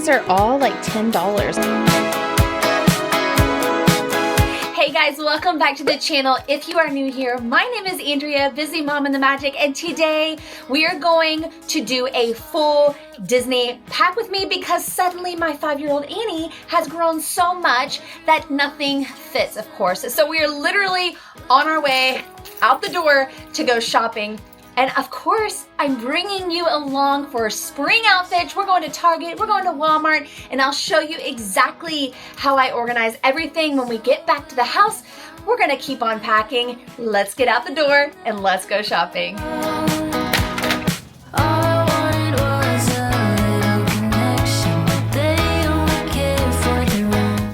These are all like $10. Hey guys, welcome back to the channel. If you are new here, my name is Andrea, Busy Mom in the Magic, and today we are going to do a full Disney pack with me because suddenly my 5-year-old Annie has grown so much that nothing fits, of course. So we are literally on our way out the door to go shopping. And of course, I'm bringing you along for spring outfits. We're going to Target, we're going to Walmart, and I'll show you exactly how I organize everything when we get back to the house. We're gonna keep on packing. Let's get out the door and let's go shopping.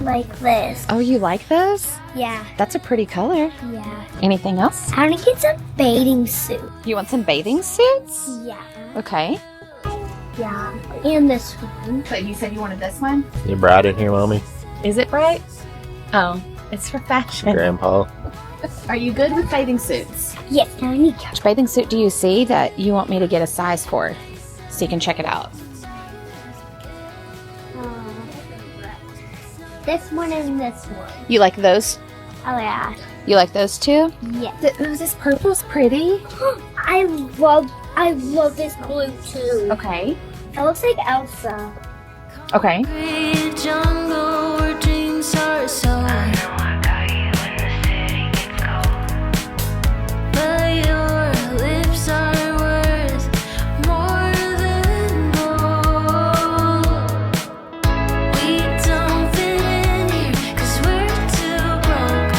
Like this. Oh, you like those? Yeah. That's a pretty color. Yeah. Anything else? I want to get some bathing suit. You want some bathing suits? Yeah. Okay. Yeah. And this one. But you said you wanted this one? You bright in here, Mommy? Is it bright? Oh, it's for fashion. Grandpa? Are you good with bathing suits? Yes. I need Which bathing suit do you see that you want me to get a size for so you can check it out? this one and this one. You like those? Oh yeah. You like those too? Yeah. This purple's pretty. I love this blue too. Okay. It looks like Elsa. Okay. Jungle where dreams are sold. But your lips are worth more than gold. We don't fit in here 'cause we're too broke.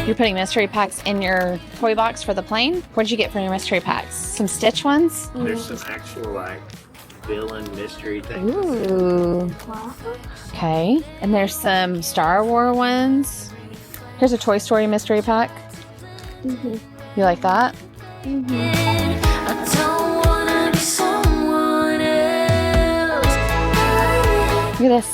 You're putting mystery packs in your toy box for the plane? What did you get for your mystery packs? Some Stitch ones? There's some actual, like, villain mystery things. Ooh. Okay. And there's some Star Wars ones. Here's a Toy Story mystery pack. Mm-hmm. You like that? I don't wanna be someone else. Look at this.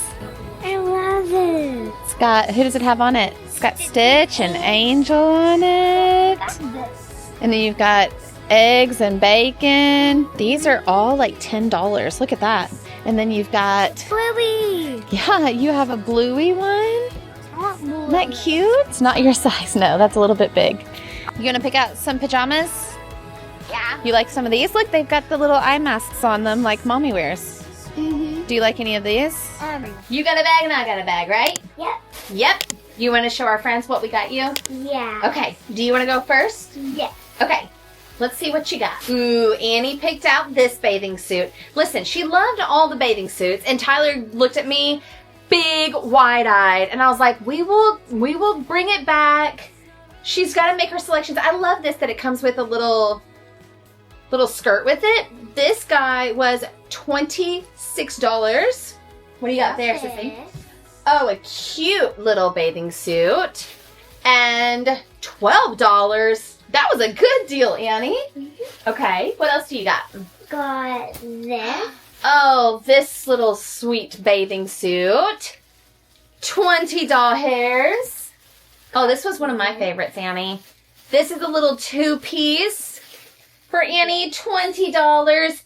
I love it. It's got, who does it have on it? It's got Stitch and Angel on it. This. And then you've got eggs and bacon. These are all like $10. Look at that. And then you've got, Bluey. yeah, you have a bluey one. I want blue. Isn't that cute? It's not your size. No, that's a little bit big. You gonna pick out some pajamas? Yeah. You like some of these? Look, they've got the little eye masks on them like mommy wears. Mm-hmm. Do you like any of these? You got a bag and I got a bag, right? Yep. Yep. You want to show our friends what we got you? Yeah. Okay. Do you want to go first? Yeah. Okay. Let's see what you got. Ooh, Annie picked out this bathing suit. Listen, she loved all the bathing suits, and Tyler looked at me big, wide-eyed, and I was like, we will bring it back. She's got to make her selections. I love this, that it comes with a little skirt with it. This guy was $26. What do you got there, Sissy? Oh, a cute little bathing suit. And $12. That was a good deal, Annie. Okay, what else do you got? Got this. Oh, this little sweet bathing suit. $20. Oh, this was one of my favorites, Annie. This is a little 2-piece for Annie, $20.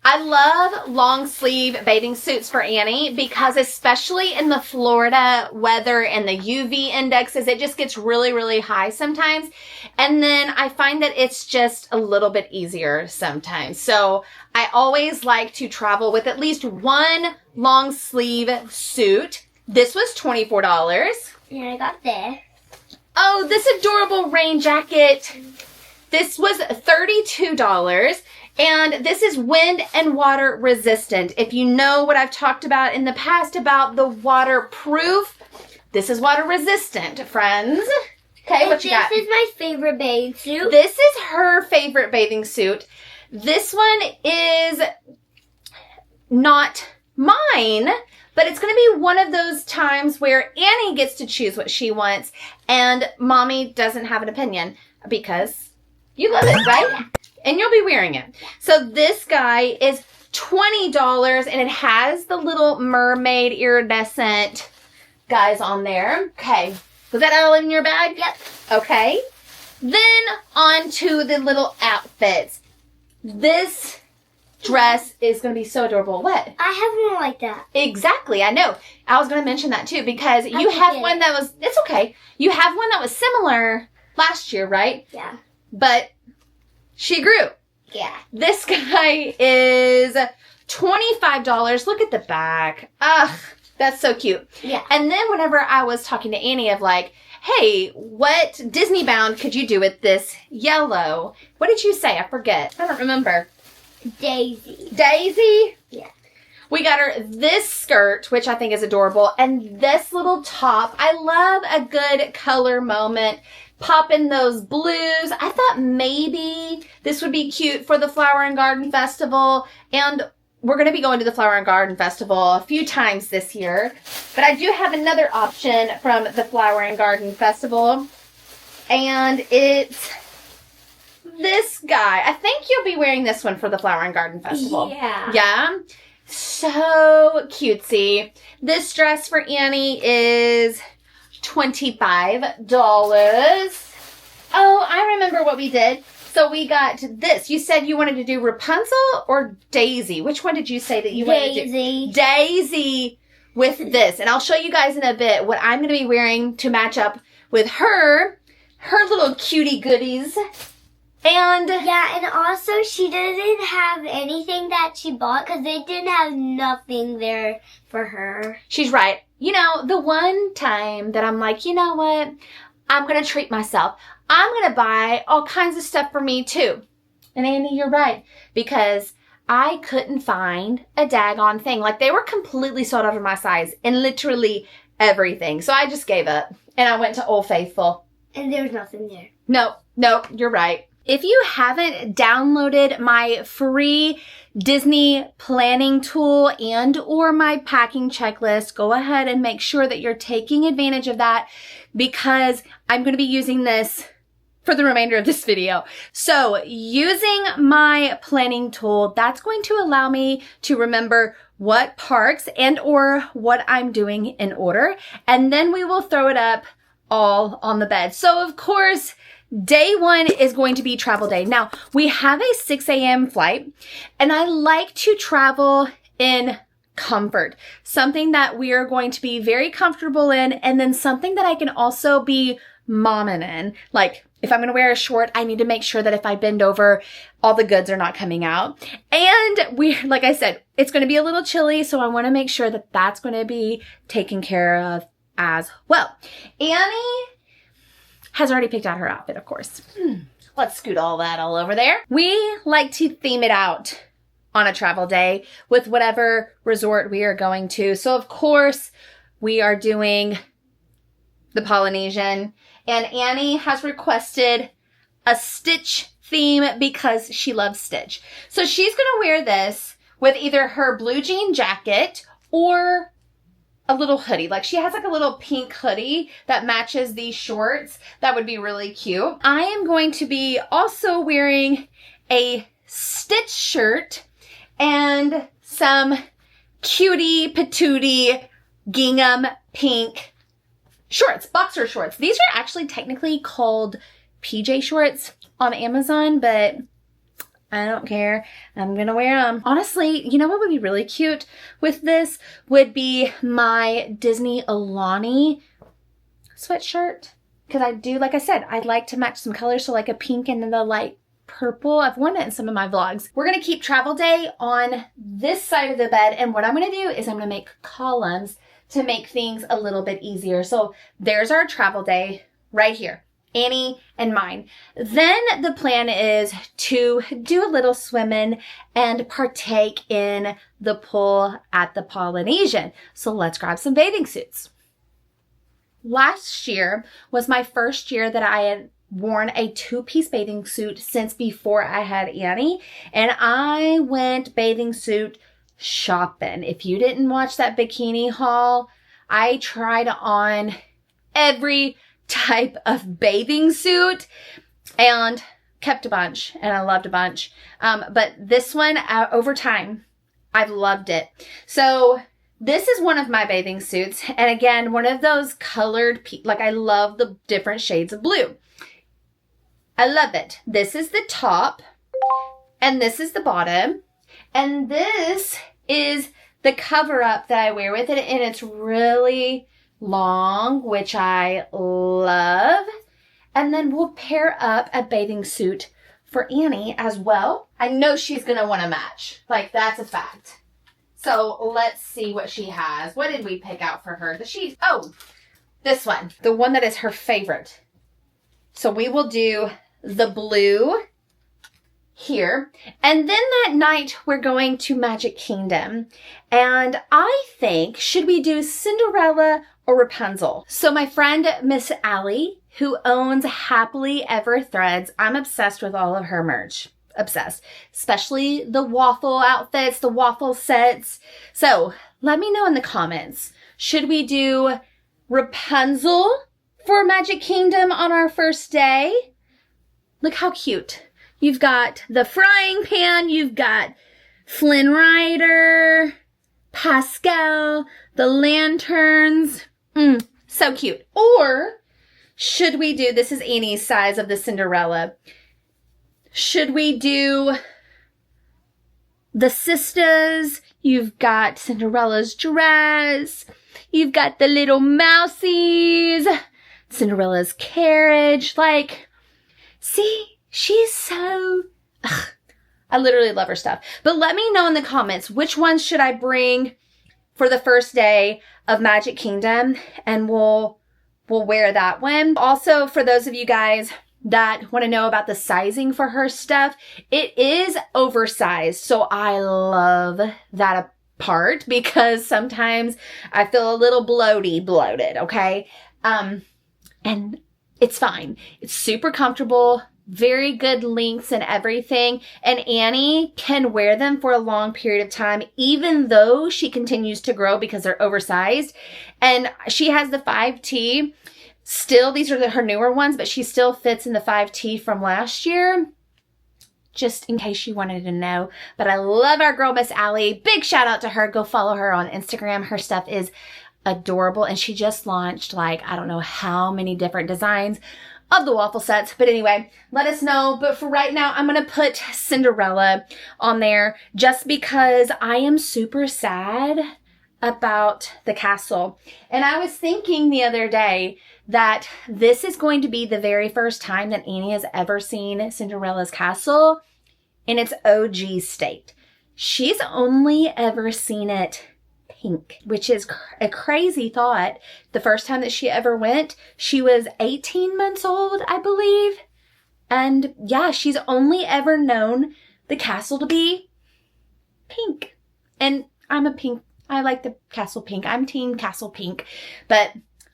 I love long sleeve bathing suits for Annie because especially in the Florida weather and the UV indexes, it just gets really, really high sometimes. And then I find that it's just a little bit easier sometimes. So I always like to travel with at least one long sleeve suit. This was $24. And I got this. Oh, this adorable rain jacket. This was $32. And this is wind and water resistant. If you know what I've talked about in the past about the waterproof, this is water resistant, friends. Okay, what you got? This is my favorite bathing suit. This is her favorite bathing suit. This one is not mine, but it's going to be one of those times where Annie gets to choose what she wants and mommy doesn't have an opinion because you love it, right? And you'll be wearing it. So this guy is $20 and it has the little mermaid iridescent guys on there. Okay. Was that all in your bag? Yep. Okay. Then on to the little outfits. This dress is going to be so adorable. What? I have one like that. Exactly. I know. I was going to mention that too because you have one that was, it's okay. You have one that was similar last year, right? Yeah. But she grew. Yeah. This guy is $25. Look at the back. Ugh, that's so cute. Yeah. And then whenever I was talking to Annie of like, hey, what Disney bound could you do with this yellow? What did you say? I forget. I don't remember. Daisy. Daisy? Yeah. We got her this skirt, which I think is adorable, and this little top. I love a good color moment. Pop in those blues. I thought maybe this would be cute for the Flower and Garden Festival, and we're going to be going to the Flower and Garden Festival a few times this year. But I do have another option from the Flower and Garden Festival. And it's this guy. I think you'll be wearing this one for the Flower and Garden Festival. Yeah. Yeah? So cutesy. This dress for Annie is $25. Oh, I remember what we did. So we got this. You said you wanted to do Rapunzel or Daisy. Which one did you say that you wanted to do? Daisy. Daisy with this. And I'll show you guys in a bit what I'm going to be wearing to match up with her little cutie goodies. And Yeah, and also she didn't have anything that she bought because they didn't have nothing there for her. she's right. You know, the one time that I'm like, you know what? I'm going to treat myself. I'm going to buy all kinds of stuff for me too. And Andy, you're right. Because I couldn't find a daggone thing. Like they were completely sold out of my size in literally everything. So I just gave up and I went to Old Faithful. And there's nothing there. Nope, you're right. If you haven't downloaded my free Disney planning tool and or my packing checklist, go ahead and make sure that you're taking advantage of that because I'm going to be using this for the remainder of this video. So using my planning tool, that's going to allow me to remember what parks and or what I'm doing in order. And then we will throw it up all on the bed. So of course, day one is going to be travel day. Now, we have a 6 a.m. flight, and I like to travel in comfort. Something that we are going to be very comfortable in, and then something that I can also be momming in. Like, if I'm going to wear a short, I need to make sure that if I bend over, all the goods are not coming out. And like I said, it's going to be a little chilly, so I want to make sure that that's going to be taken care of as well. Annie has already picked out her outfit, of course. Let's scoot all that all over there. We like to theme it out on a travel day with whatever resort we are going to. So, of course, we are doing the Polynesian. And Annie has requested a Stitch theme because she loves Stitch. So she's going to wear this with either her blue jean jacket or a little hoodie. Like she has like a little pink hoodie that matches these shorts. That would be really cute. I am going to be also wearing a Stitch shirt and some cutie patootie gingham pink shorts, boxer shorts. These are actually technically called PJ shorts on Amazon, but I don't care. I'm going to wear them. Honestly, you know what would be really cute with this would be my Disney Alani sweatshirt. Because I do, like I said, I'd like to match some colors. So like a pink and then the light purple. I've worn it in some of my vlogs. We're going to keep travel day on this side of the bed. And what I'm going to do is I'm going to make columns to make things a little bit easier. So there's our travel day right here. Annie and mine. Then the plan is to do a little swimming and partake in the pool at the Polynesian. So let's grab some bathing suits. Last year was my first year that I had worn a two-piece bathing suit since before I had Annie, and I went bathing suit shopping. If you didn't watch that bikini haul, I tried on every type of bathing suit and kept a bunch, and I loved a bunch. But this one, over time, I've loved it. So this is one of my bathing suits. And again, one of those colored, like I love the different shades of blue. I love it. This is the top and this is the bottom. And this is the cover up that I wear with it, and it's really long, which I love. And then we'll pair up a bathing suit for Annie as well. I know she's going to want to match. Like, that's a fact. So let's see what she has. What did we pick out for her? Oh, this one. The one that is her favorite. So we will do the blue here. And then that night we're going to Magic Kingdom. And I think, should we do Cinderella or Rapunzel? So my friend, Miss Allie, who owns Happily Ever Threads, I'm obsessed with all of her merch. Obsessed. Especially the waffle outfits, the waffle sets. So let me know in the comments. Should we do Rapunzel for Magic Kingdom on our first day? Look how cute. You've got the frying pan, you've got Flynn Rider, Pascal, the lanterns. So cute. Or should we do, this is Annie's size of the Cinderella. Should we do the sisters? You've got Cinderella's dress. You've got the little mousies. Cinderella's carriage. Like, see? She's so... Ugh, I literally love her stuff. But let me know in the comments, which ones should I bring for the first day of Magic Kingdom? And we'll wear that one. Also, for those of you guys that want to know about the sizing for her stuff, it is oversized. So I love that part because sometimes I feel a little bloated, okay? And it's fine. It's super comfortable. Very good lengths and everything. And Annie can wear them for a long period of time, even though she continues to grow because they're oversized. And she has the 5T. Still, these are her newer ones, but she still fits in the 5T from last year. Just in case you wanted to know. But I love our girl, Miss Allie. Big shout out to her. Go follow her on Instagram. Her stuff is adorable. And she just launched, like, I don't know how many different designs of the waffle sets. But anyway, let us know. But for right now, I'm going to put Cinderella on there just because I am super sad about the castle. And I was thinking the other day that this is going to be the very first time that Annie has ever seen Cinderella's castle in its OG state. She's only ever seen it pink, which is a crazy thought. The first time that she ever went, she was 18 months old, I believe. And yeah, she's only ever known the castle to be pink. And I like the castle pink. I'm team castle pink, but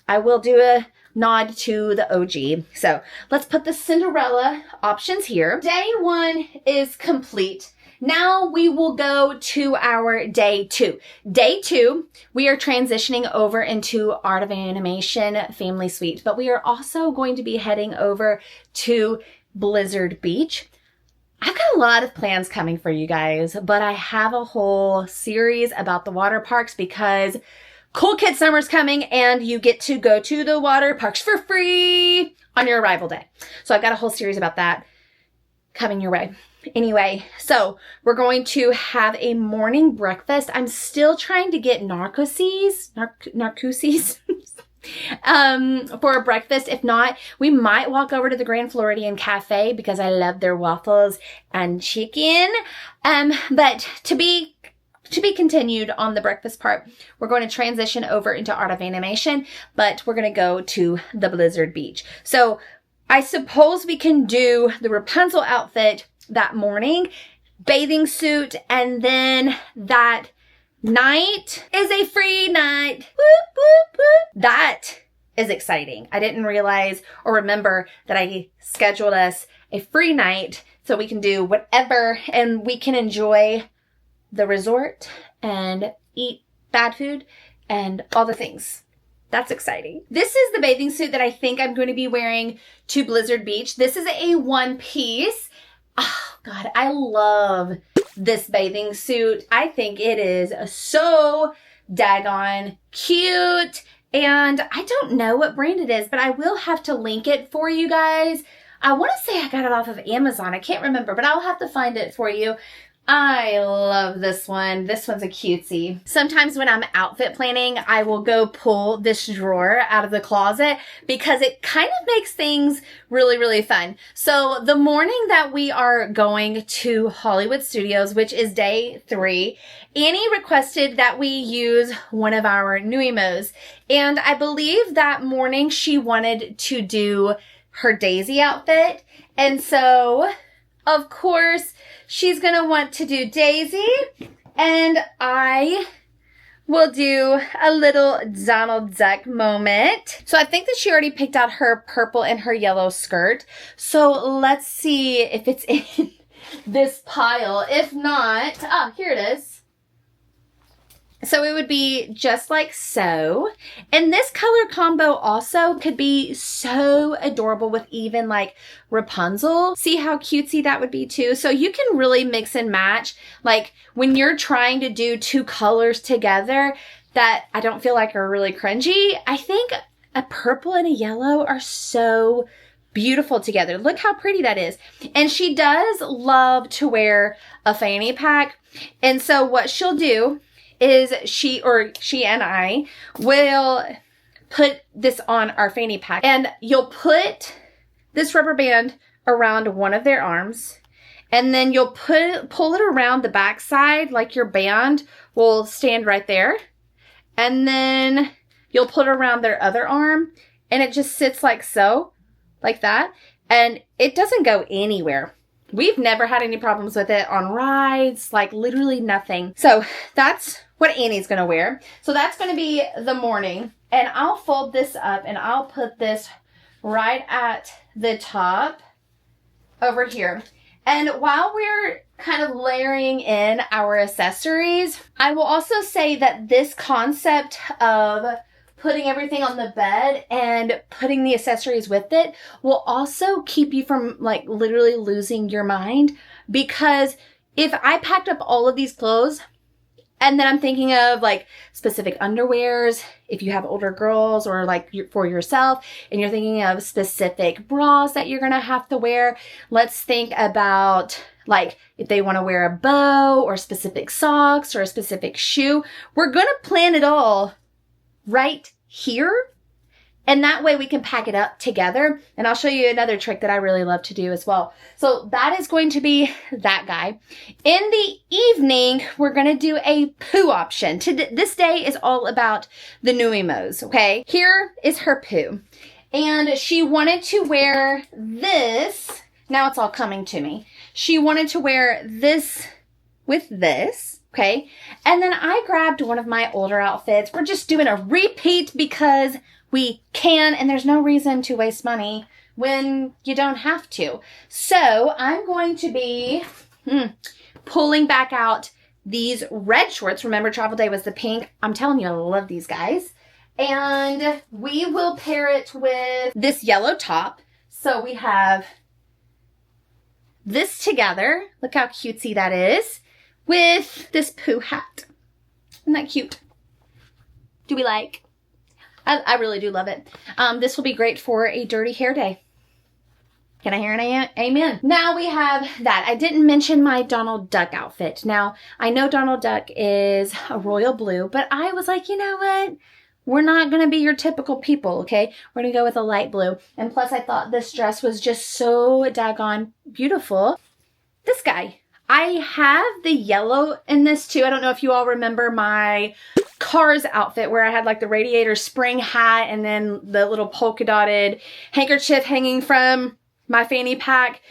I will do a nod to the OG. So let's put the Cinderella options here. Day one is complete. Now we will go to our day two. Day two, we are transitioning over into Art of Animation Family Suite, but we are also going to be heading over to Blizzard Beach. I've got a lot of plans coming for you guys, but I have a whole series about the water parks because Cool Kid Summer's coming and you get to go to the water parks for free on your arrival day. So I've got a whole series about that coming your way. Anyway, so we're going to have a morning breakfast. I'm still trying to get narcosis for a breakfast. If not, we might walk over to the Grand Floridian Cafe because I love their waffles and chicken. But to be continued on the breakfast part, we're going to transition over into Art of Animation, but we're going to go to the Blizzard Beach. So I suppose we can do the Rapunzel outfit that morning, bathing suit, and then that night is a free night. Whoop, whoop, whoop. That is exciting. I didn't realize or remember that I scheduled us a free night so we can do whatever and we can enjoy the resort and eat bad food and all the things. That's exciting. This is the bathing suit that I think I'm going to be wearing to Blizzard Beach. This is a one piece. Oh God, I love this bathing suit. I think it is so daggone cute. And I don't know what brand it is, but I will have to link it for you guys. I want to say I got it off of Amazon. I can't remember, but I'll have to find it for you. I love this one. This one's a cutie. Sometimes when I'm outfit planning, I will go pull this drawer out of the closet because it kind of makes things really, really fun. So the morning that we are going to Hollywood Studios, which is day 3, Annie requested that we use one of our Nuimos. And I believe that morning she wanted to do her Daisy outfit. And so, of course, she's going to want to do Daisy, and I will do a little Donald Duck moment. So I think that she already picked out her purple and her yellow skirt. So let's see if it's in this pile. If not, here it is. So it would be just like so. And this color combo also could be so adorable with even like Rapunzel. See how cutesy that would be too? So you can really mix and match. Like when you're trying to do 2 colors together that I don't feel like are really cringy, I think a purple and a yellow are so beautiful together. Look how pretty that is. And she does love to wear a fanny pack. And so what she'll do is she and I will put this on our fanny pack, and you'll put this rubber band around one of their arms, and then you'll pull it around the back side, like your band will stand right there, and then you'll put it around their other arm, and it just sits like so, like that, and it doesn't go anywhere. We've never had any problems with it on rides, like literally nothing. So that's what Annie's gonna wear. So that's gonna be the morning. And I'll fold this up and I'll put this right at the top over here. And while we're kind of layering in our accessories, I will also say that this concept of putting everything on the bed and putting the accessories with it will also keep you from like literally losing your mind. Because if I packed up all of these clothes and then I'm thinking of like specific underwears, if you have older girls or like for yourself, and you're thinking of specific bras that you're gonna have to wear, let's think about like if they want to wear a bow or specific socks or a specific shoe. We're gonna plan it all right here, and that way we can pack it up together. And I'll show you another trick that I really love to do as well. So that is going to be that guy. In the evening, we're going to do a poo option. This day is all about the Nuimos, okay? Here is her poo. And she wanted to wear this. Now it's all coming to me. She wanted to wear this with this. Okay, and then I grabbed one of my older outfits. We're just doing a repeat because we can, and there's no reason to waste money when you don't have to. So I'm going to be pulling back out these red shorts. Remember, travel day was the pink. I'm telling you, I love these guys. And we will pair it with this yellow top. So we have this together. Look how cutesy that is. With this poo hat. Isn't that cute? Do we like? I really do love it. This will be great for a dirty hair day. Can I hear an amen? Now we have that. I didn't mention my Donald Duck outfit. Now, I know Donald Duck is a royal blue, but I was like, you know what? We're not going to be your typical people, okay? We're going to go with a light blue. And plus, I thought this dress was just so daggone beautiful. This guy. I have the yellow in this too. I don't know if you all remember my Cars outfit where I had like the radiator spring hat and then the little polka dotted handkerchief hanging from my fanny pack.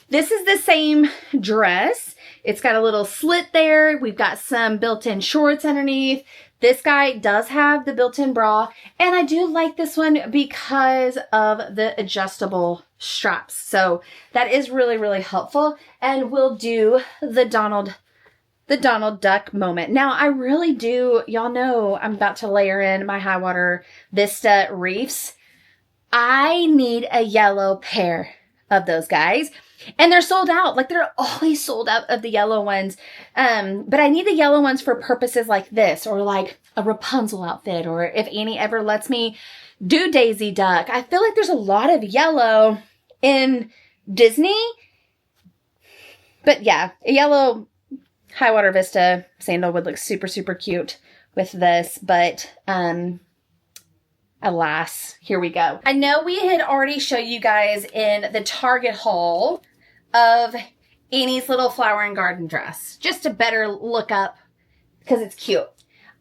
This is the same dress. It's got a little slit there. We've got some built-in shorts underneath. This guy does have the built-in bra, and I do like this one because of the adjustable straps. So that is really, really helpful, and we'll do the Donald Duck moment. Now, I really do, y'all know I'm about to layer in my High Water Vista reefs. I need a yellow pair of those guys. And they're sold out. Like, they're always sold out of the yellow ones. But I need the yellow ones for purposes like this, or like a Rapunzel outfit, or if Annie ever lets me do Daisy Duck. I feel like there's a lot of yellow in Disney. But yeah, a yellow High Water Vista sandal would look super, super cute with this, but alas, here we go. I know we had already showed you guys in the Target haul of Annie's little flower and garden dress, just a better look up because it's cute.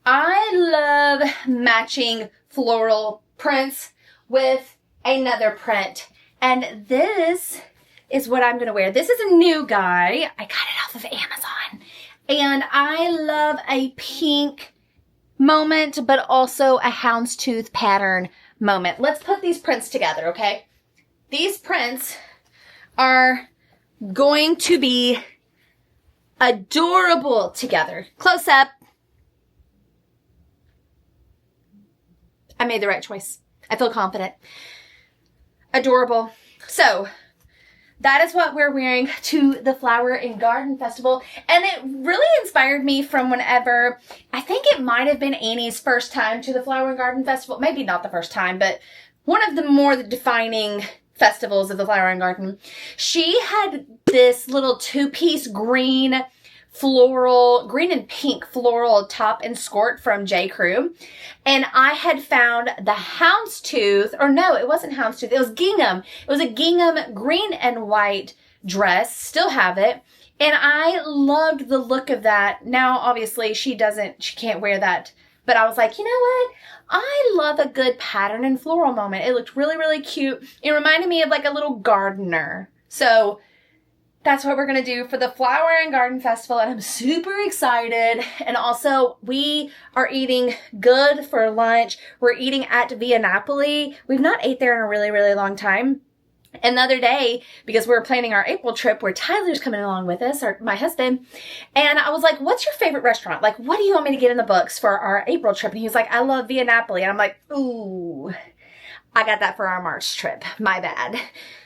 I love matching floral prints with another print, and this is what I'm gonna wear. This is a new guy. I got it off of Amazon, and I love a pink moment, but also a houndstooth pattern moment. Let's put these prints together, okay? These prints are going to be adorable together. Close up. I made the right choice. I feel confident. Adorable. So that is what we're wearing to the Flower and Garden Festival. And it really inspired me from whenever, I think it might have been Annie's first time to the Flower and Garden Festival. Maybe not the first time, but one of the more defining festivals of the Flower and Garden. She had this little two-piece green and pink floral top and skirt from J. Crew. And I had found the houndstooth, or no, it wasn't houndstooth, it was gingham. It was a gingham green and white dress, still have it. And I loved the look of that. Now, obviously, she can't wear that. But I was like, you know what? I love a good pattern and floral moment. It looked really, really cute. It reminded me of like a little gardener. So that's what we're going to do for the Flower and Garden Festival, and I'm super excited. And also, we are eating good for lunch. We're eating at Via Napoli. We've not ate there in a really, really long time. And the other day, because we were planning our April trip where Tyler's coming along with us, my husband, and I was like, what's your favorite restaurant? Like, what do you want me to get in the books for our April trip? And he was like, I love Via Napoli. And I'm like, ooh, I got that for our March trip. My bad.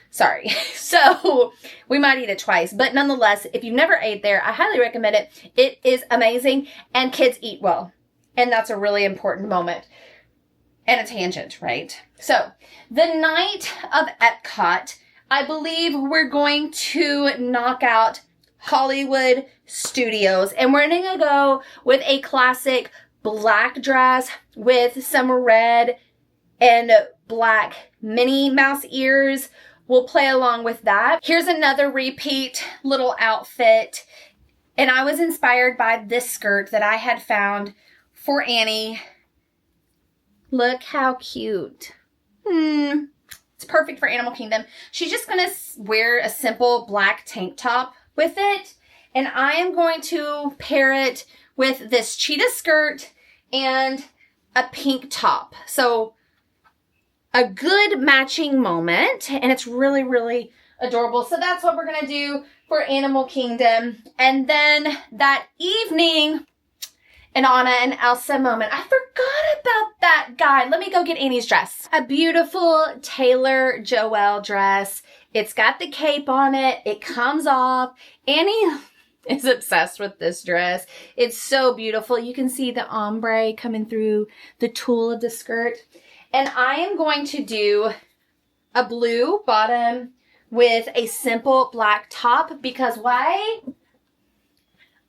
Sorry. So we might eat it twice, but nonetheless, if you've never ate there, I highly recommend it. It is amazing, and kids eat well. And that's a really important moment. And a tangent, right? So the night of Epcot, I believe we're going to knock out Hollywood Studios, and we're going to go with a classic black dress with some red and black Minnie Mouse ears. We'll play along with that. Here's another repeat little outfit. And I was inspired by this skirt that I had found for Annie. Look how cute. It's perfect for Animal Kingdom. She's just going to wear a simple black tank top with it. And I am going to pair it with this cheetah skirt and a pink top. So a good matching moment, and it's really, really adorable. So that's what we're going to do for Animal Kingdom. And then that evening, an Anna and Elsa moment. I forgot about that guy. Let me go get Annie's dress. A beautiful Taylor Joelle dress. It's got the cape on it. It comes off. Annie is obsessed with this dress. It's so beautiful. You can see the ombre coming through the tulle of the skirt. And I am going to do a blue bottom with a simple black top because why?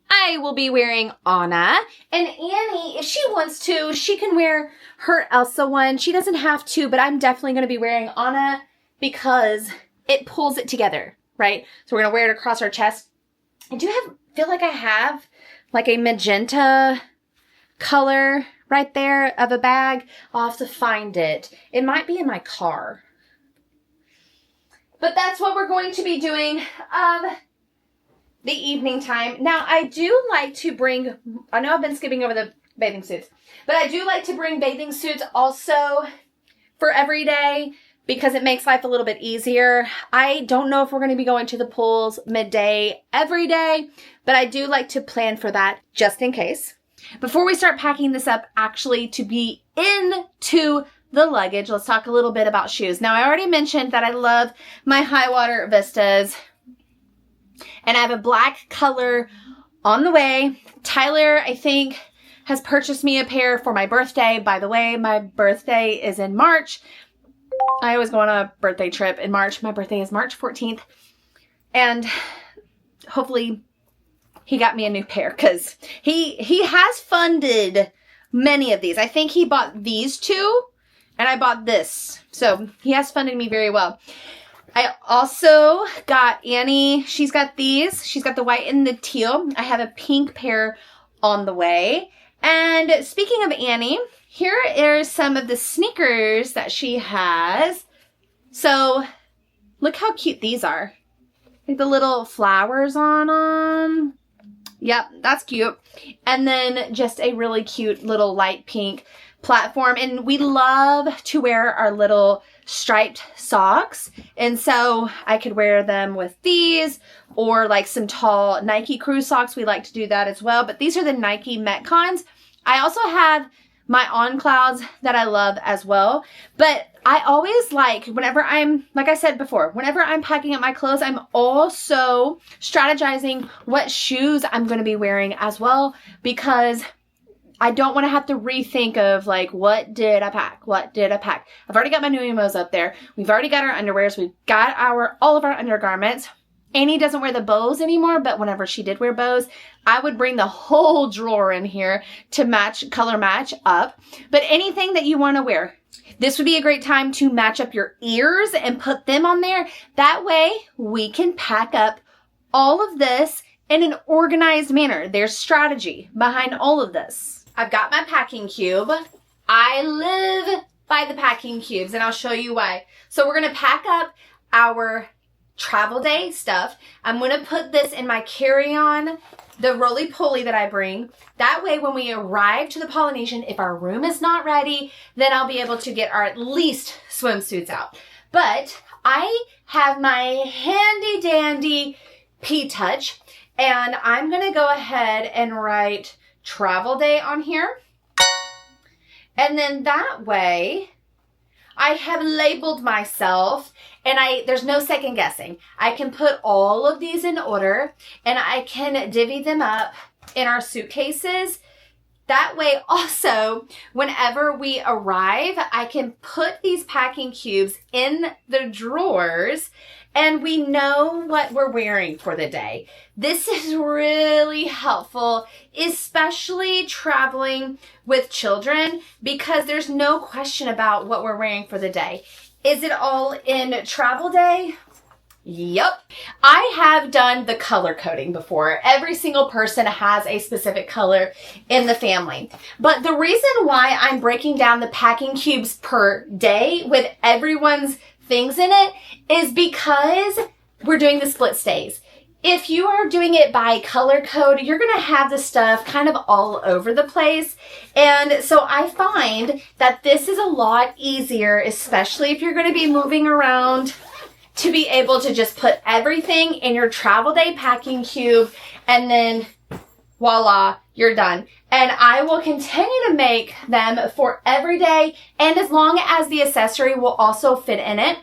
I will be wearing Anna. And Annie, if she wants to, she can wear her Elsa one. She doesn't have to, but I'm definitely going to be wearing Anna because it pulls it together, right? So we're going to wear it across our chest. I feel like I have like a magenta color right there of a bag. I'll have to find it. It might be in my car. But that's what we're going to be doing the evening time. Now, I do like to bring, I know I've been skipping over the bathing suits, but I do like to bring bathing suits also for every day because it makes life a little bit easier. I don't know if we're going to be going to the pools midday every day, but I do like to plan for that just in case. Before we start packing this up actually to be into the luggage, let's talk a little bit about shoes. Now, I already mentioned that I love my High Water Vistas, and I have a black color on the way. Tyler, I think, has purchased me a pair for my birthday. By the way, my birthday is in March. I always go on a birthday trip in March. My birthday is March 14th. And hopefully he got me a new pair because he has funded many of these. I think he bought these two and I bought this. So he has funded me very well. I also got Annie. She's got these. She's got the white and the teal. I have a pink pair on the way. And speaking of Annie, here are some of the sneakers that she has. So look how cute these are. Like the little flowers on them. Yep, that's cute. And then just a really cute little light pink platform. And we love to wear our little striped socks. And so I could wear them with these or like some tall Nike Crew socks. We like to do that as well. But these are the Nike Metcons. I also have my On Clouds that I love as well. But I always like, whenever I'm, like I said before, whenever I'm packing up my clothes, I'm also strategizing what shoes I'm going to be wearing as well, because I don't want to have to rethink of like, what did I pack? What did I pack? I've already got my new emos up there. We've already got our underwears. We've got all of our undergarments. Annie doesn't wear the bows anymore, but whenever she did wear bows, I would bring the whole drawer in here to color match up. But anything that you want to wear, this would be a great time to match up your ears and put them on there. That way we can pack up all of this in an organized manner. There's strategy behind all of this. I've got my packing cube. I live by the packing cubes and I'll show you why. So we're going to pack up our travel day stuff. I'm going to put this in my carry-on, the roly-poly that I bring. That way when we arrive to the Polynesian, if our room is not ready, then I'll be able to get our at least swimsuits out. But I have my handy dandy P-Touch and I'm going to go ahead and write travel day on here. And then that way I have labeled myself and there's no second guessing. I can put all of these in order and I can divvy them up in our suitcases. That way also, whenever we arrive, I can put these packing cubes in the drawers and we know what we're wearing for the day. This is really helpful, especially traveling with children, because there's no question about what we're wearing for the day. Is it all in travel day? Yep. I have done the color coding before. Every single person has a specific color in the family. But the reason why I'm breaking down the packing cubes per day with everyone's things in it is because we're doing the split stays. If you are doing it by color code, you're going to have the stuff kind of all over the place. And so I find that this is a lot easier, especially if you're going to be moving around, to be able to just put everything in your travel day packing cube and then voila, you're done. And I will continue to make them for every day, and as long as the accessory will also fit in it.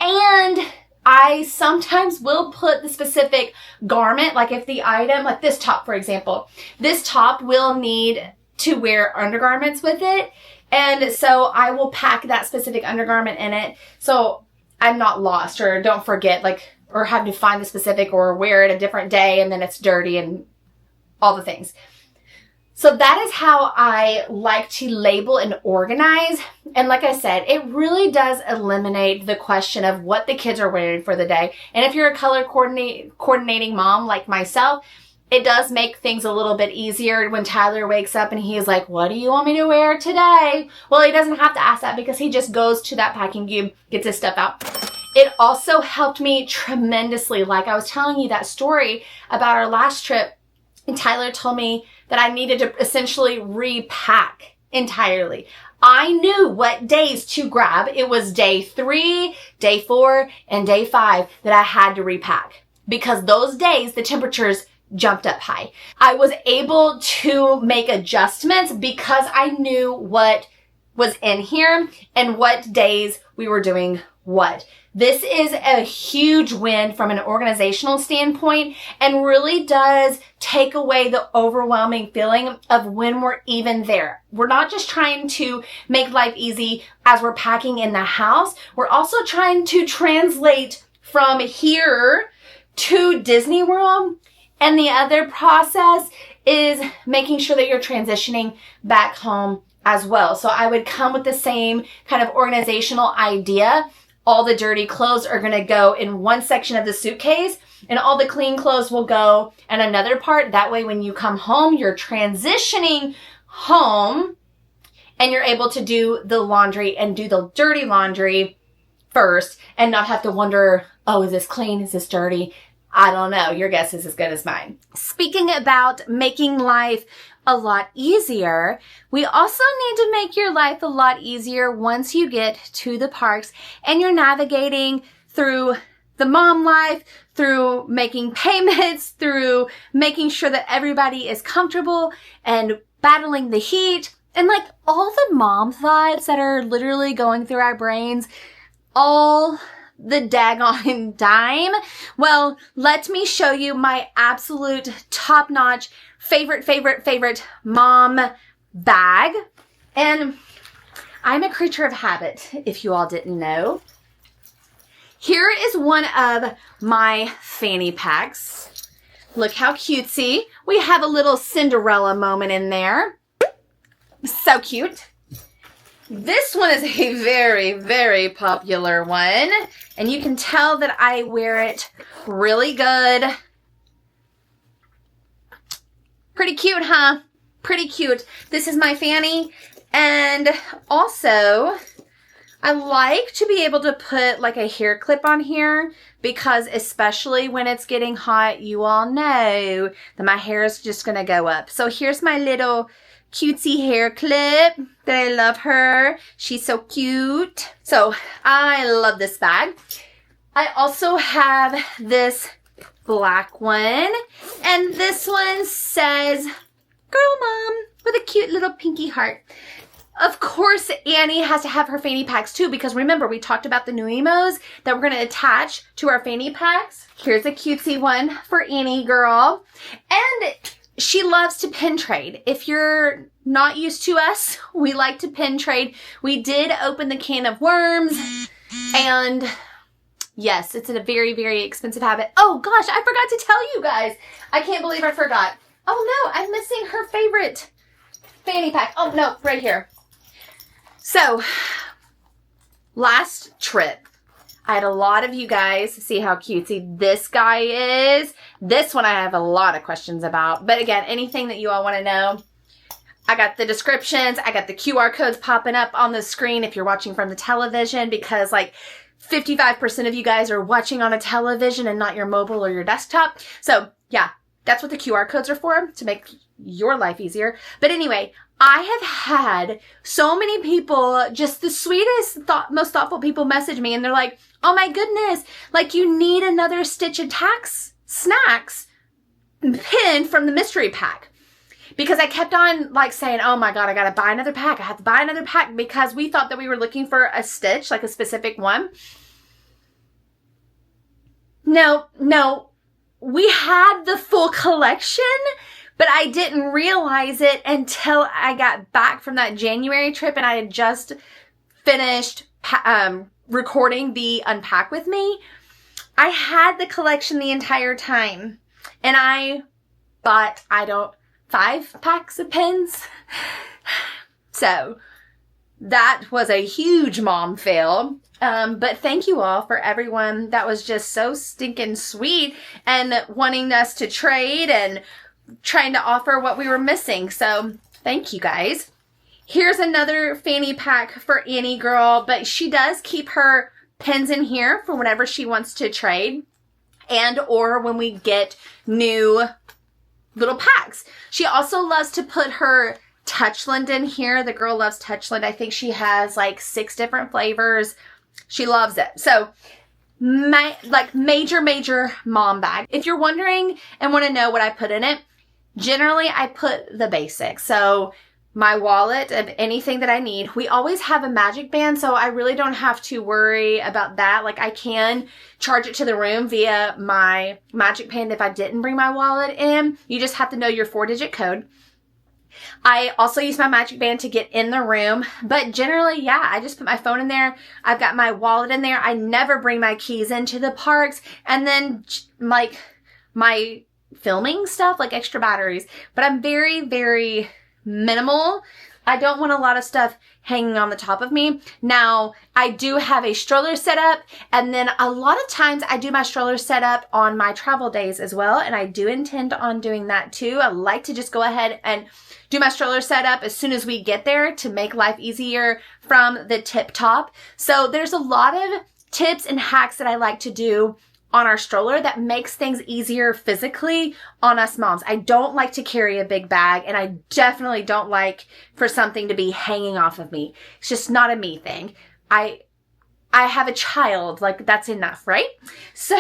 And I sometimes will put the specific garment, like if the item, like this top, for example, this top will need to wear undergarments with it. And so I will pack that specific undergarment in it, so I'm not lost or don't forget, like, or have to find the specific or wear it a different day and then it's dirty and all the things. So that is how I like to label and organize. And like I said, it really does eliminate the question of what the kids are wearing for the day. And if you're a color coordinating mom like myself, it does make things a little bit easier when Tyler wakes up and he's like, what do you want me to wear today? Well, he doesn't have to ask that because he just goes to that packing cube, gets his stuff out. It also helped me tremendously. Like I was telling you that story about our last trip, and Tyler told me that I needed to essentially repack entirely. I knew what days to grab. It was day 3, day 4, and day 5 that I had to repack, because those days the temperatures jumped up high. I was able to make adjustments because I knew what was in here and what days we were doing what. This is a huge win from an organizational standpoint and really does take away the overwhelming feeling of when we're even there. We're not just trying to make life easy as we're packing in the house. We're also trying to translate from here to Disney World And the other process is making sure that you're transitioning back home as well. So I would come with the same kind of organizational idea. All the dirty clothes are going to go in one section of the suitcase, and all the clean clothes will go in another part. That way, when you come home, you're transitioning home and you're able to do the laundry and do the dirty laundry first and not have to wonder, oh, is this clean? Is this dirty? I don't know. Your guess is as good as mine. Speaking about making life a lot easier, we also need to make your life a lot easier once you get to the parks and you're navigating through the mom life, through making payments, through making sure that everybody is comfortable and battling the heat, and like all the mom thoughts that are literally going through our brains all the daggone dime. Well, let me show you my absolute top-notch favorite mom bag. And I'm a creature of habit, if you all didn't know. Here is one of my fanny packs. Look how cutesy. We have a little Cinderella moment in there. So cute. This one is a very popular one, and you can tell that I wear it really good. Pretty cute, huh? Pretty cute. This is my fanny, and also I like to be able to put like a hair clip on here because especially when it's getting hot, you all know that my hair is just going to go up. So here's my little cutesy hair clip that I love her. She's so cute. So I love this bag. I also have this black one, and this one says Girl Mom with a cute little pinky heart. Of course, Annie has to have her fanny packs too, because remember, we talked about the new emos that we're going to attach to our fanny packs. Here's a cutesy one for Annie girl. And she loves to pin trade. If you're not used to us, we like to pin trade. We did open the can of worms, and yes, it's a very expensive habit. Oh gosh, I forgot to tell you guys. I can't believe I forgot. Oh no, I'm missing her favorite fanny pack. Oh no, right here. So, last trip, I had a lot of you guys see how cutesy this guy is. This one I have a lot of questions about. But again, anything that you all want to know, I got the descriptions. I got the QR codes popping up on the screen if you're watching from the television, because like 55% of you guys are watching on a television and not your mobile or your desktop. So yeah, that's what the QR codes are for, to make your life easier. But anyway, I have had so many people, just the sweetest, most thoughtful people message me, and they're like, oh my goodness, like you need another Stitch Attacks snacks pin from the mystery pack. Because I kept on like saying, oh my God, I gotta buy another pack. I have to buy another pack, because we thought that we were looking for a Stitch, like a specific one. No, we had the full collection, but I didn't realize it until I got back from that January trip and I had just finished recording the Unpack With Me. I had the collection the entire time, and I bought, 5 packs of pens. So that was a huge mom fail. But thank you all for everyone that was just so stinking sweet and wanting us to trade and trying to offer what we were missing. So thank you guys. Here's another fanny pack for Annie girl, but she does keep her pens in here for whenever she wants to trade and or when we get new little packs. She also loves to put her Touchland in here. The girl loves Touchland. I think she has like 6 different flavors. She loves it. So major mom bag. If you're wondering and want to know what I put in it, generally I put the basics. So my wallet of anything that I need. We always have a magic band, so I really don't have to worry about that. Like I can charge it to the room via my magic band if I didn't bring my wallet in. You just have to know your 4-digit code. I also use my magic band to get in the room, but generally, yeah, I just put my phone in there. I've got my wallet in there. I never bring my keys into the parks. And then like my filming stuff, like extra batteries, but I'm very, very minimal. I don't want a lot of stuff hanging on the top of me. Now, I do have a stroller set up, and then a lot of times I do my stroller set up on my travel days as well, and I do intend on doing that too. I like to just go ahead and do my stroller setup as soon as we get there to make life easier from the tip top. So there's a lot of tips and hacks that I like to do on our stroller that makes things easier physically on us moms. I don't like to carry a big bag, and I definitely don't like for something to be hanging off of me. It's just not a me thing. I have a child, like that's enough, right? So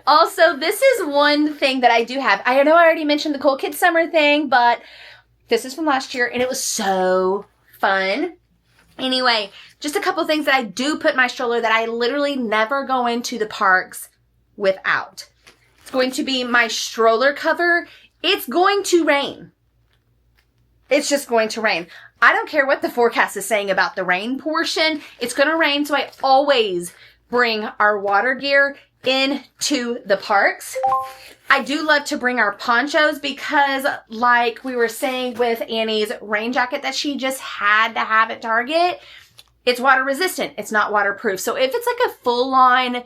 also this is one thing that I do have. I know I already mentioned the Cool Kids Summer thing, but this is from last year and it was so fun. Anyway, just a couple things that I do put in my stroller that I literally never go into the parks without. It's going to be my stroller cover. It's going to rain. It's just going to rain. I don't care what the forecast is saying about the rain portion. It's going to rain, so I always bring our water gear into the parks. I do love to bring our ponchos because, like we were saying with Annie's rain jacket that she just had to have at Target, it's water resistant. It's not waterproof. So if it's like a full-on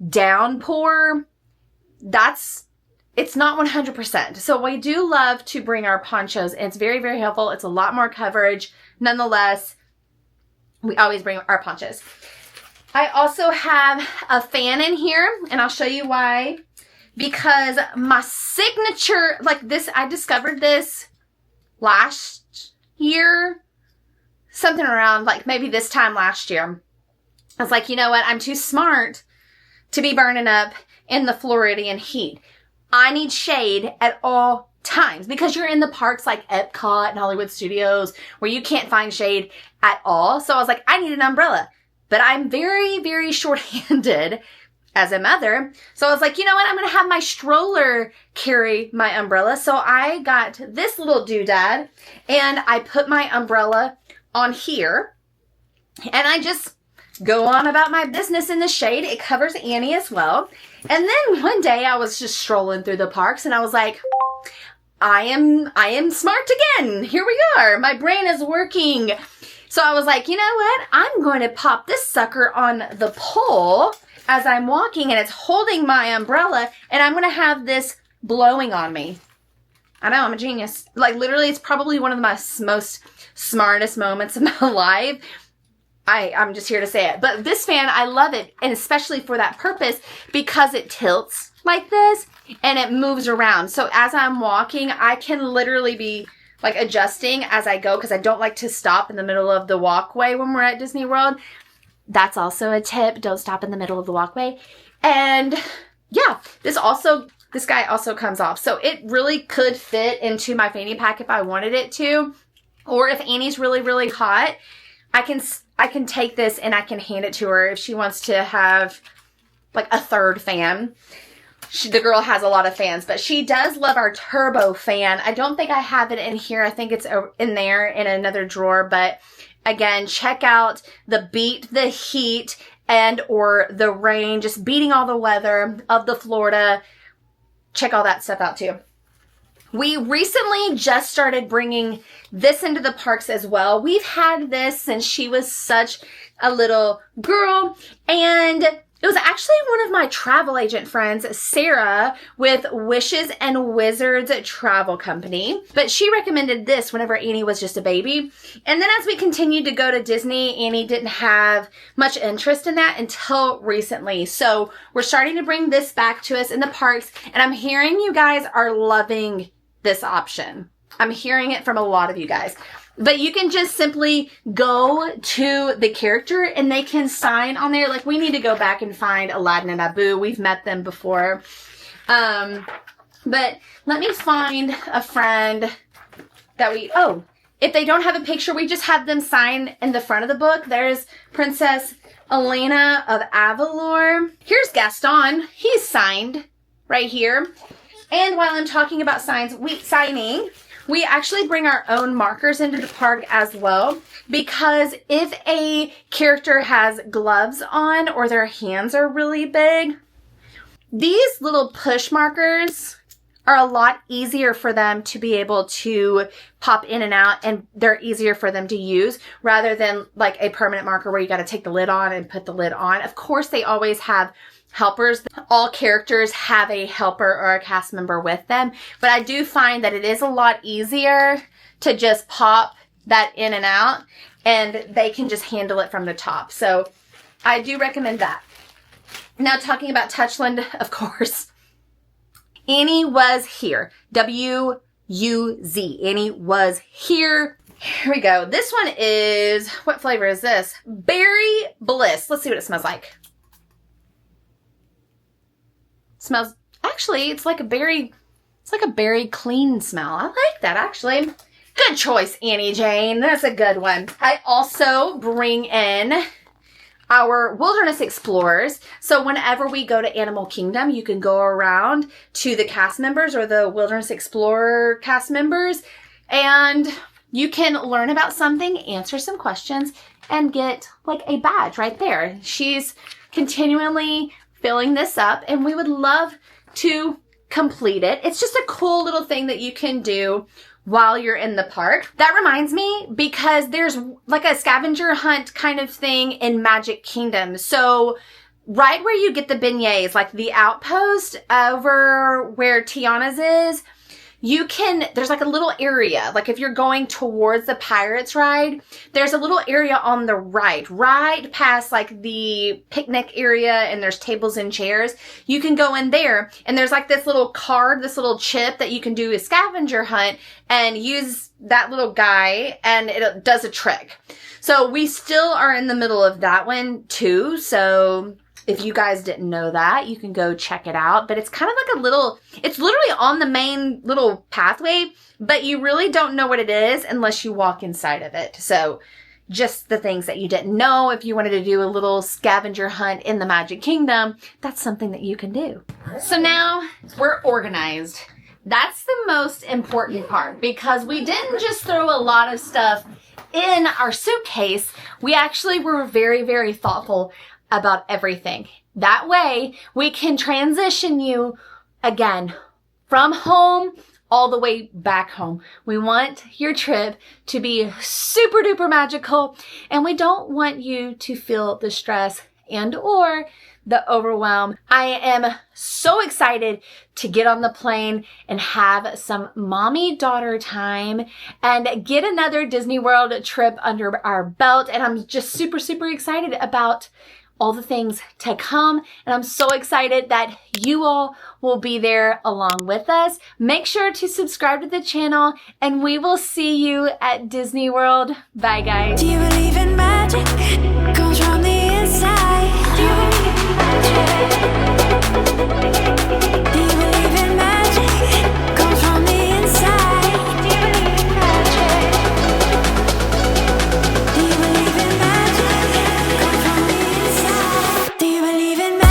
downpour, it's not 100%. So we do love to bring our ponchos, and it's very, very helpful. It's a lot more coverage. Nonetheless, we always bring our ponchos. I also have a fan in here, and I'll show you why. Because my signature, like this, I discovered this last year, something around like maybe this time last year. I was like, you know what? I'm too smart to be burning up in the Floridian heat. I need shade at all times because you're in the parks like Epcot and Hollywood Studios where you can't find shade at all. So I was like, I need an umbrella, but I'm very, very short-handed as a mother. So I was like, you know what? I'm going to have my stroller carry my umbrella. So I got this little doodad and I put my umbrella on here and I just go on about my business in the shade. It covers Annie as well. And then one day I was just strolling through the parks and I was like, I am smart again. Here we are. My brain is working. So I was like, you know what? I'm going to pop this sucker on the pole as I'm walking, and it's holding my umbrella, and I'm going to have this blowing on me. I know, I'm a genius. Like, literally, it's probably one of my most smartest moments of my life. I'm just here to say it. But this fan, I love it, and especially for that purpose, because it tilts like this, and it moves around. So as I'm walking, I can literally be, like, adjusting as I go, because I don't like to stop in the middle of the walkway when we're at Disney World. That's also a tip. Don't stop in the middle of the walkway. And yeah, this guy also comes off. So it really could fit into my fanny pack if I wanted it to. Or if Annie's really, really hot, I can take this and I can hand it to her if she wants to have like a third fan. The girl has a lot of fans, but she does love our turbo fan. I don't think I have it in here. I think it's in there in another drawer, but again, check out the beat the heat and or the rain, just beating all the weather of the Florida. Check all that stuff out too. We recently just started bringing this into the parks as well. We've had this since she was such a little girl, and it was actually one of my travel agent friends, Sarah, with Wishes and Wizards Travel Company. But she recommended this whenever Annie was just a baby. And then as we continued to go to Disney, Annie didn't have much interest in that until recently. So we're starting to bring this back to us in the parks. And I'm hearing you guys are loving this option. I'm hearing it from a lot of you guys. But you can just simply go to the character and they can sign on there. Like, we need to go back and find Aladdin and Abu. We've met them before. But let me find a friend that if they don't have a picture, we just have them sign in the front of the book. There's Princess Elena of Avalor. Here's Gaston. He's signed right here. And while I'm talking about signing, we actually bring our own markers into the park as well, because if a character has gloves on or their hands are really big, these little push markers are a lot easier for them to be able to pop in and out, and they're easier for them to use rather than like a permanent marker where you got to take the lid on and put the lid on. Of course, they always have helpers. All characters have a helper or a cast member with them, but I do find that it is a lot easier to just pop that in and out, and they can just handle it from the top. So I do recommend that. Now, talking about Touchland, of course, Annie was here. W-U-Z. Annie was here. Here we go. This one is, what flavor is this? Berry Bliss. Let's see what it smells like. Smells, actually, it's like a berry clean smell. I like that, actually. Good choice, Annie Jane. That's a good one. I also bring in our Wilderness Explorers. So whenever we go to Animal Kingdom, you can go around to the cast members or the Wilderness Explorer cast members, and you can learn about something, answer some questions, and get like a badge right there. She's continually filling this up, and we would love to complete it. It's just a cool little thing that you can do while you're in the park. That reminds me, because there's like a scavenger hunt kind of thing in Magic Kingdom. So right where you get the beignets, like the outpost over where Tiana's is, there's like a little area, like if you're going towards the Pirates ride, there's a little area on the right past like the picnic area, and there's tables and chairs. You can go in there, and there's like this little card, this little chip that you can do a scavenger hunt and use that little guy, and it does a trick. So we still are in the middle of that one too. So if you guys didn't know that, you can go check it out. But it's kind of like it's literally on the main little pathway, but you really don't know what it is unless you walk inside of it. So just the things that you didn't know, if you wanted to do a little scavenger hunt in the Magic Kingdom, that's something that you can do. So now we're organized. That's the most important part, because we didn't just throw a lot of stuff in our suitcase. We actually were very, very thoughtful about everything. That way we can transition you again from home all the way back home. We want your trip to be super duper magical, and we don't want you to feel the stress and or the overwhelm. I am so excited to get on the plane and have some mommy-daughter time and get another Disney World trip under our belt. And I'm just super, super excited about all the things to come. And I'm so excited that you all will be there along with us. Make sure to subscribe to the channel, and we will see you at Disney World. Bye, guys. Do you believe in magic? Comes from the